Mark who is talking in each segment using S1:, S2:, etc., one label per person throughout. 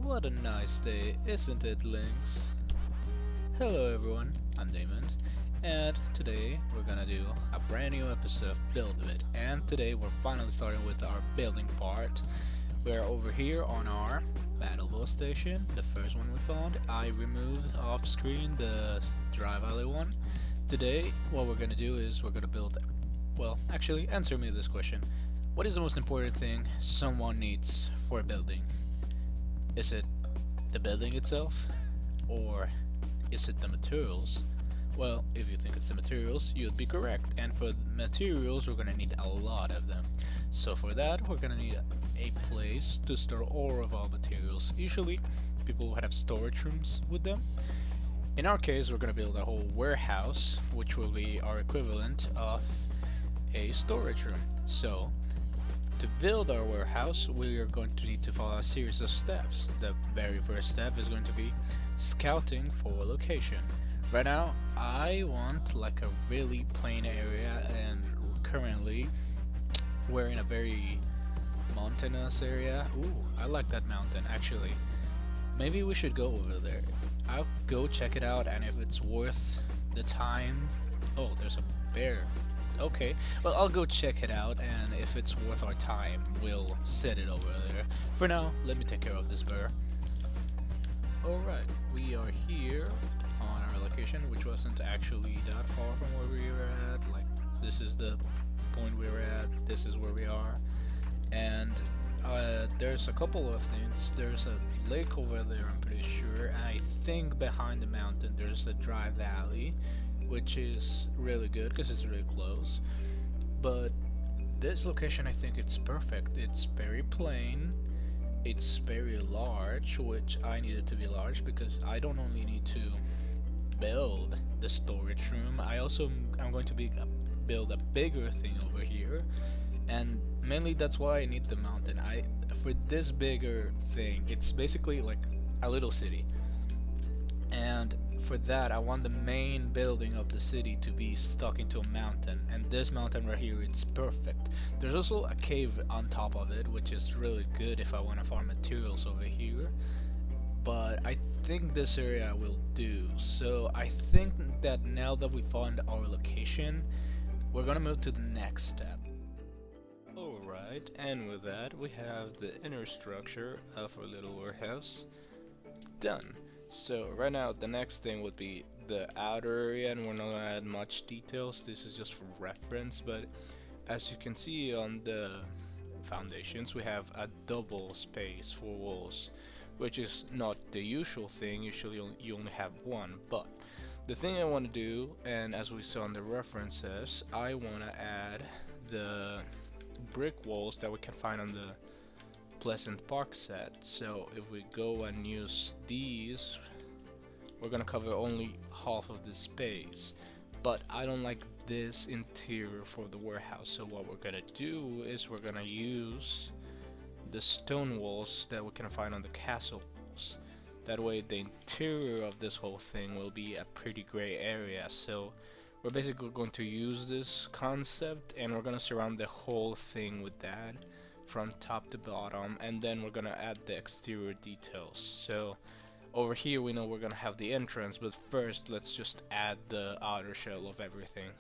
S1: What a nice day, isn't it, Lynx? Hello everyone, I'm Damon, and today we're gonna do a brand new episode of Build It. And today we're finally starting with our building part. We're over here on our battle boat station, the first one we found. I removed off screen the drive alley one. Today, what we're gonna do is we're gonna build. Well, actually, answer me this question. What is the most important thing someone needs for a building? Is it the building itself? Or is it the materials? Well, if you think it's the materials, you'd be correct. And for the materials, we're gonna need a lot of them. So for that, we're gonna need a place to store all of our materials. Usually, people would have storage rooms with them. In our case, we're gonna build a whole warehouse, which will be our equivalent of a storage room. So to build our warehouse, we are going to need to follow a series of steps. The very first step is going to be scouting for a location. Right now, I want like a really plain area, and currently we're in a very mountainous area. Ooh, I like that mountain actually. Maybe we should go over there. I'll go check it out, and if it's worth the time. Oh, there's a bear. Okay, well, I'll go check it out, and if it's worth our time, we'll set it over there. For now, let me take care of this bear. Alright, we are here on our location, which wasn't actually that far from where we were at. Like, this is the point we were at, this is where we are. And there's a couple of things. There's a lake over there, I'm pretty sure. And I think behind the mountain there's a dry valley, which is really good because it's really close. But this location, I think it's perfect. It's very plain, it's very large, which I need it to be large because I don't only need to build the storage room, I'm going to build a bigger thing over here. And mainly that's why I need the mountain. For this bigger thing, it's basically like a little city, and for that I want the main building of the city to be stuck into a mountain, and this mountain right here, it's perfect. There's also a cave on top of it, which is really good if I want to farm materials over here, but I think this area will do. So I think that now that we found our location, we're gonna move to the next step. Alright, and with that we have the inner structure of our little warehouse done. So right now the next thing would be the outer area, and we're not gonna add much details, this is just for reference, but as you can see on the foundations, we have a double space for walls, which is not the usual thing. Usually you only have one, but the thing I want to do, and as we saw in the references, I want to add the brick walls that we can find on the Pleasant Park set. So if we go and use these, we're gonna cover only half of the space, but I don't like this interior for the warehouse. So what we're gonna do is we're gonna use the stone walls that we can find on the castle walls. That way the interior of this whole thing will be a pretty gray area. So we're basically going to use this concept, and we're gonna surround the whole thing with that from top to bottom, and then we're gonna add the exterior details. So over here we know we're gonna have the entrance, but first let's just add the outer shell of everything.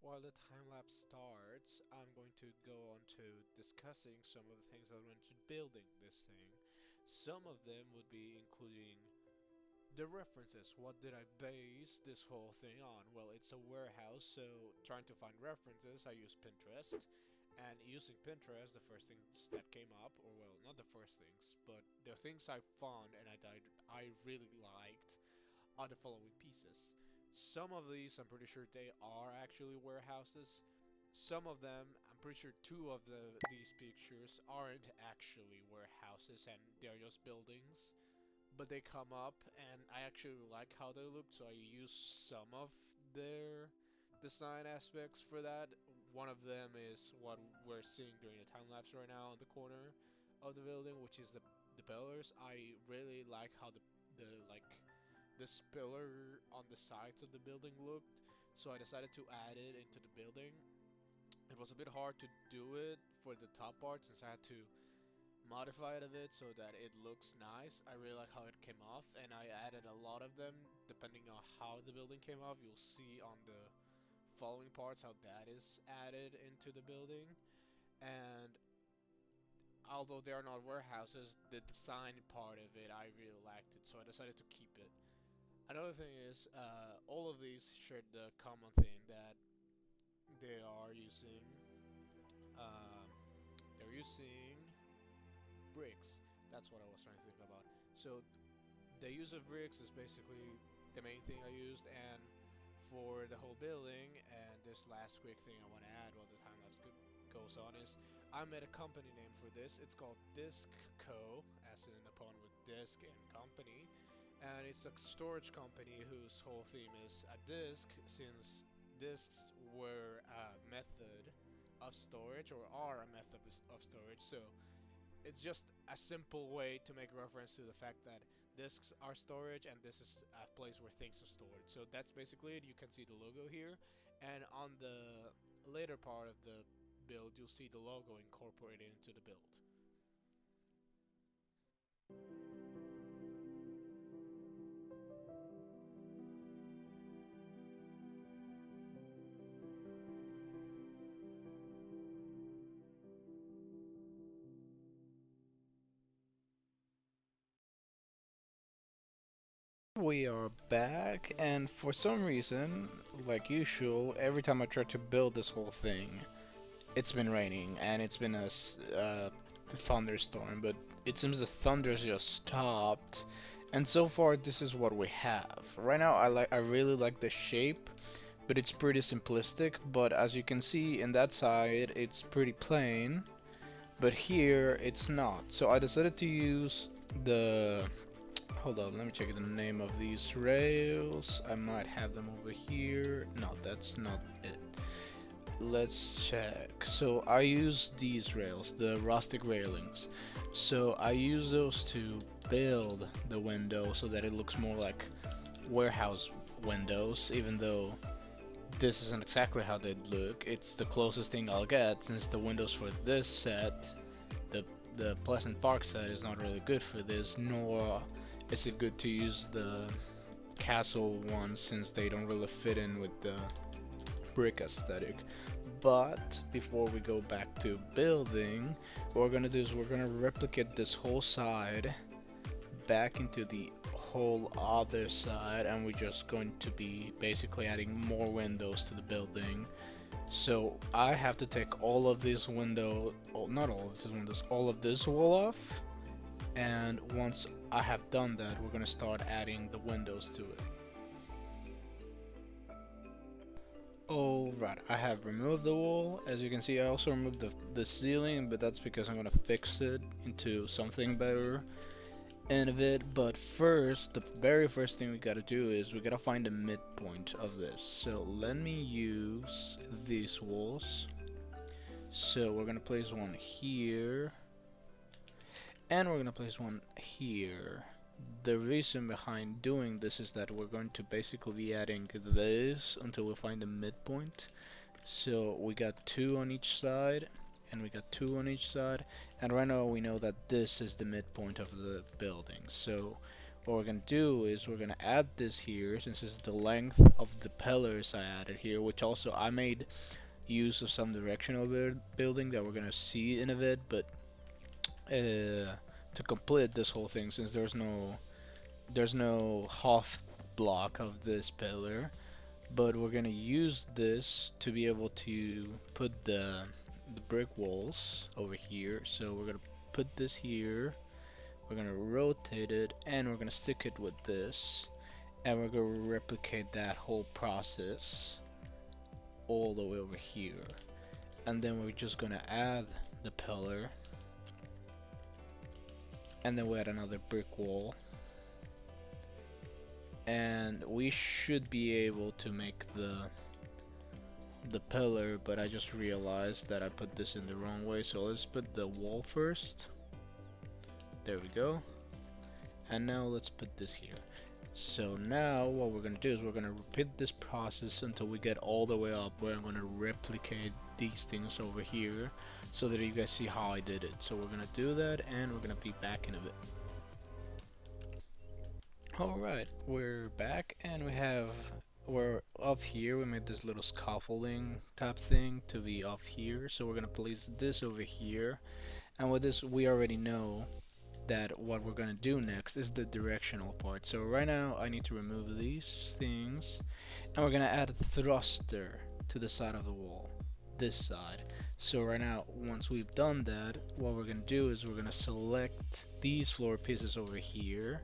S1: While the time lapse starts, I'm going to go on to discussing some of the things that went into building this thing. Some of them would be including the references. What did I base this whole thing on? Well, it's a warehouse, so trying to find references, I use Pinterest. And using Pinterest, the first things that came up, or well, not the first things, but the things I found and I really liked, are the following pieces. Some of these, I'm pretty sure they are actually warehouses. Some of them, I'm pretty sure two of these pictures aren't actually warehouses, and they're just buildings. But they come up, and I actually like how they look, so I use some of their design aspects for that. One of them is what we're seeing during the time lapse right now in the corner of the building, which is the pillars. I really like how the like this pillar on the sides of the building looked, so I decided to add it into the building. It was a bit hard to do it for the top part since I had to modify it a bit so that it looks nice. I really like how it came off, and I added a lot of them depending on how the building came off. You'll see on the following parts how that is added into the building. And although they are not warehouses, the design part of it, I really liked it, so I decided to keep it. Another thing is, all of these share the common thing that they are using. Um, they're using bricks. That's what I was trying to think about. So the use of bricks is basically the main thing I used, and for the whole building, and this last quick thing I want to add while the time lapse goes on is I made a company name for this. It's called Disc Co, as in upon with disc and company, and it's a storage company whose whole theme is a disk, since disks were a method of storage or are a method of storage. So it's just a simple way to make reference to the fact that disks are storage and this is a place where things are stored. So that's basically it. You can see the logo here, and on the later part of the build you'll see the logo incorporated into the build. We are back, and for some reason, like usual, every time I try to build this whole thing, it's been raining and it's been a thunderstorm, but it seems the thunder's just stopped. And so far, this is what we have. Right now, I really like the shape, but it's pretty simplistic. But as you can see in that side, it's pretty plain, but here it's not. So I decided to use the hold on, let me check the name of these rails. I might have them over here. No, that's not it. Let's check. So I use these rails, the rustic railings. So I use those to build the window so that it looks more like warehouse windows, even though this isn't exactly how they look. It's the closest thing I'll get, since the windows for this set, the Pleasant Park set, is not really good for this, nor is it good to use the castle ones since they don't really fit in with the brick aesthetic. But before we go back to building, what we're gonna do is we're gonna replicate this whole side back into the whole other side, and we're just going to be basically adding more windows to the building. So I have to take all of these windows, not all of these windows, all of this wall off, and once I have done that, we're gonna start adding the windows to it. Alright, I have removed the wall. As you can see, I also removed the ceiling, but that's because I'm gonna fix it into something better in a bit. But first, the very first thing we gotta do is we gotta find the midpoint of this. So let me use these walls. So we're gonna place one here, and we're gonna place one here. The reason behind doing this is that we're going to basically be adding this until we find the midpoint. So we got 2 on each side, and we got 2 on each side, and right now we know that this is the midpoint of the building. So what we're gonna do is we're gonna add this here, since this is the length of the pillars I added here, which also I made use of some directional building that we're gonna see in a bit. But to complete this whole thing, since there's no half block of this pillar, but we're gonna use this to be able to put the brick walls over here. So we're gonna put this here, we're gonna rotate it, and we're gonna stick it with this, and we're gonna replicate that whole process all the way over here. And then we're just gonna add the pillar, and then we add another brick wall, and we should be able to make the pillar. But I just realized that I put this in the wrong way, so let's put the wall first. There we go. And now let's put this here. So now what we're gonna do is we're gonna repeat this process until we get all the way up, where I'm gonna replicate these things over here so that you guys see how I did it. So we're gonna do that and we're gonna be back in a bit. Alright, we're back and we're up here. We made this little scaffolding type thing to be up here, so we're gonna place this over here, and with this we already know that what we're gonna do next is the directional part. So right now I need to remove these things and we're gonna add a thruster to the side of the wall, this side. So right now, once we've done that, what we're gonna do is we're gonna select these floor pieces over here.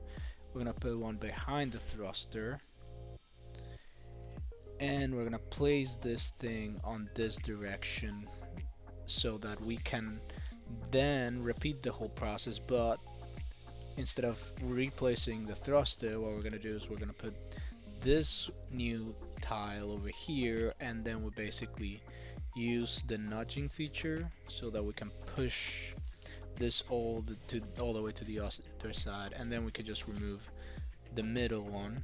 S1: We're gonna put one behind the thruster and we're gonna place this thing on this direction so that we can then repeat the whole process, but instead of replacing the thruster, what we're gonna do is we're gonna put this new tile over here, and then we basically use the nudging feature so that we can push this all the way to the other side, and then we could just remove the middle one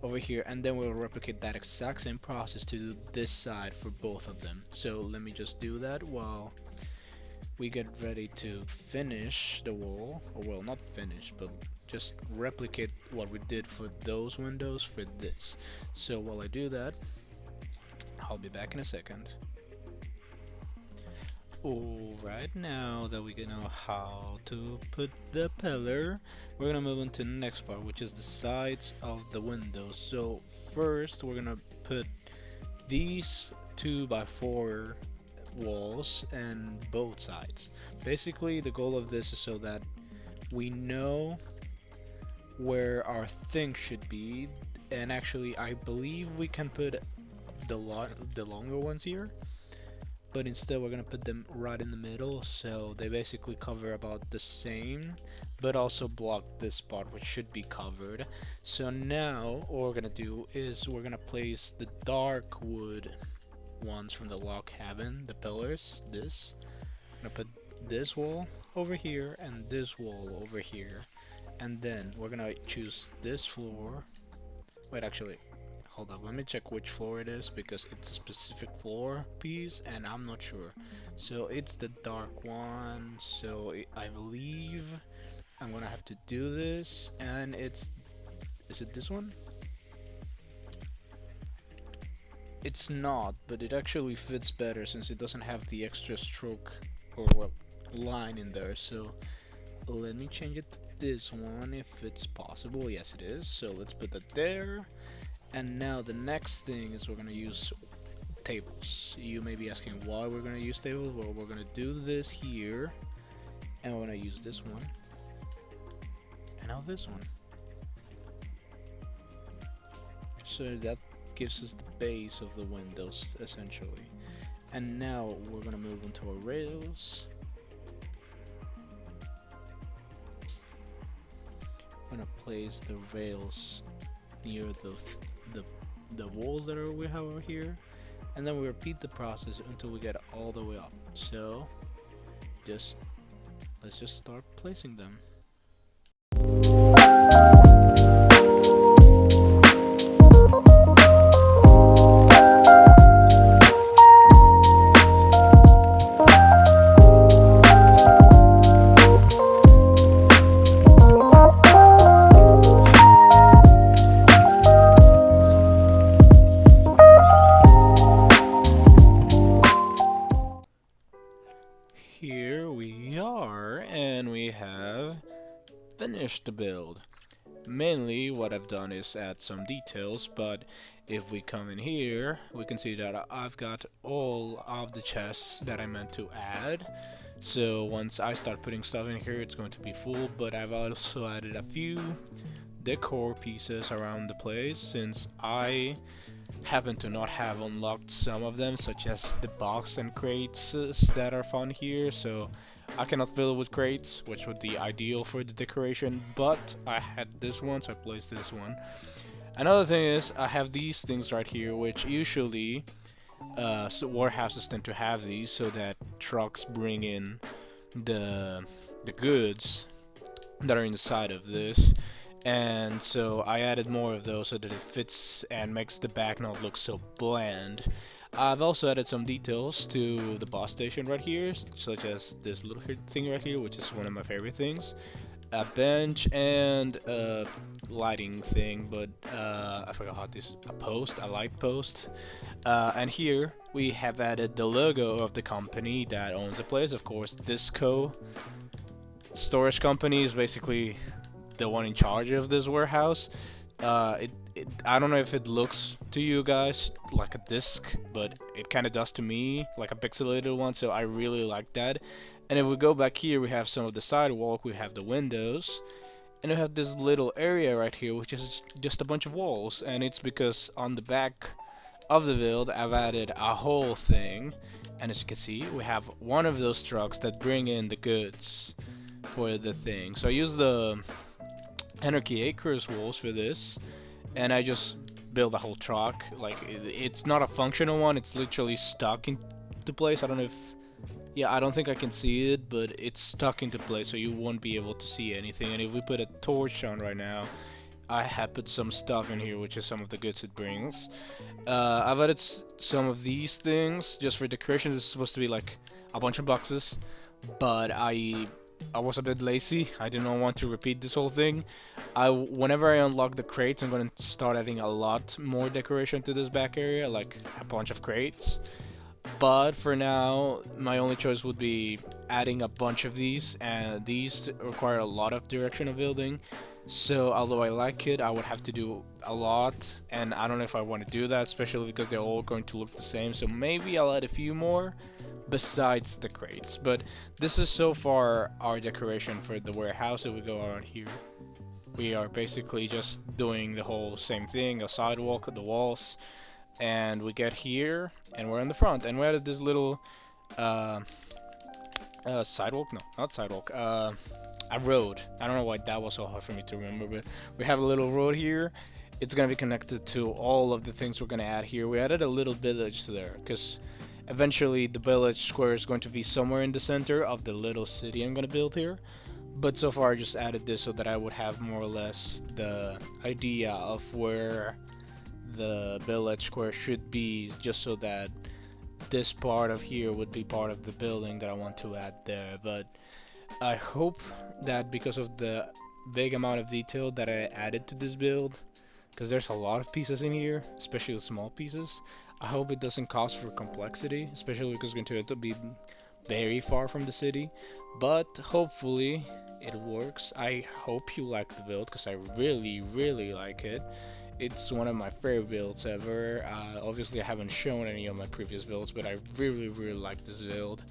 S1: over here, and then we'll replicate that exact same process to this side for both of them. So let me just do that while we get ready to finish the wall, or well, not finish, but just replicate what we did for those windows for this. So while I do that, I'll be back in a second. Alright, now that we know how to put the pillar, we're gonna move on to the next part, which is the sides of the windows. So first we're gonna put these 2x4 walls and both sides. Basically the goal of this is so that we know where our thing should be, and actually I believe we can put the longer ones here, but instead we're gonna put them right in the middle, so they basically cover about the same but also block this part which should be covered. So now what we're gonna do is we're gonna place the dark wood ones from the log cabin, the pillars. This I'm gonna put this wall over here and this wall over here, and then we're gonna choose this floor. Wait, actually, hold up, let me check which floor it is because it's a specific floor piece and I'm not sure. So it's the dark one, so I believe I'm gonna have to do this, and is it this one? It's not, but it actually fits better since it doesn't have the extra stroke or well, line in there. So let me change it to this one if it's possible. Yes, it is. So let's put that there. And now the next thing is we're gonna use tables. You may be asking why we're gonna use tables. Well, we're gonna do this here, and we're gonna use this one, and now this one. So that gives us the base of the windows essentially. And now we're gonna move into our rails. I'm gonna place the rails near the walls that we have over here, and then we repeat the process until we get all the way up. So let's just start placing them. Here we are, and we have finished the build. Mainly what I've done is add some details, but if we come in here, we can see that I've got all of the chests that I meant to add. So once I start putting stuff in here, it's going to be full, but I've also added a few decor pieces around the place since I happen to not have unlocked some of them, such as the box and crates that are found here. So I cannot fill it with crates, which would be ideal for the decoration, but I had this one, so I placed this one. Another thing is I have these things right here, which usually warehouses tend to have these so that trucks bring in the goods that are inside of this. and so I added more of those so that it fits and makes the back not look so bland. I've also added some details to the boss station right here, such as this little thing right here, which is one of my favorite things. A bench and a lighting thing, but I forgot how this, a light post. And here we have added the logo of the company that owns the place. Of course, Disco Storage Company is basically the one in charge of this warehouse. I don't know if it looks to you guys like a disc, but it kind of does to me, like a pixelated one, so I really like that. And if we go back here, we have some of the sidewalk, we have the windows, and we have this little area right here, which is just a bunch of walls, and it's because on the back of the build, I've added a whole thing, and as you can see, we have one of those trucks that bring in the goods for the thing. So I use the Anarchy Acres walls for this, and I just build a whole truck. Like, it's not a functional one, it's literally stuck into place. I don't know if, yeah, I don't think I can see it, but it's stuck into place, so you won't be able to see anything. And if we put a torch on right now, I have put some stuff in here, which is some of the goods it brings. I've added some of these things just for decoration. This is supposed to be like a bunch of boxes, but I was a bit lazy. I did not want to repeat this whole thing. Whenever I unlock the crates, I'm going to start adding a lot more decoration to this back area, like a bunch of crates. But for now, my only choice would be adding a bunch of these, and these require a lot of direction of building. So although I like it, I would have to do a lot, and I don't know if I want to do that, especially because they're all going to look the same. So maybe I'll add a few more besides the crates. But this is so far our decoration for the warehouse. If we go around here, we are basically just doing the whole same thing, a sidewalk, the walls, and we get here and we're in the front, and we added this little sidewalk, no, not sidewalk, a road. I don't know why that was so hard for me to remember, but we have a little road here. It's gonna be connected to all of the things we're gonna add here. We added a little village there because eventually the village square is going to be somewhere in the center of the little city I'm gonna build here. But so far I just added this so that I would have more or less the idea of where the village square should be, just so that this part of here would be part of the building that I want to add there. But I hope that because of the big amount of detail that I added to this build, because there's a lot of pieces in here, especially the small pieces, I hope it doesn't cause for complexity, especially because it's going to be very far from the city. But hopefully it works. I hope you like the build, because I really like it. It's one of my favorite builds ever. Obviously I haven't shown any of my previous builds, but I really like this build.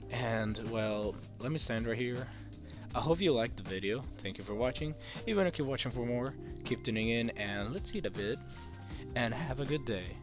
S1: And well, let me stand right here. I hope you liked the video. Thank you for watching. If you want to keep watching for more, keep tuning in, and let's see the vid. And have a good day.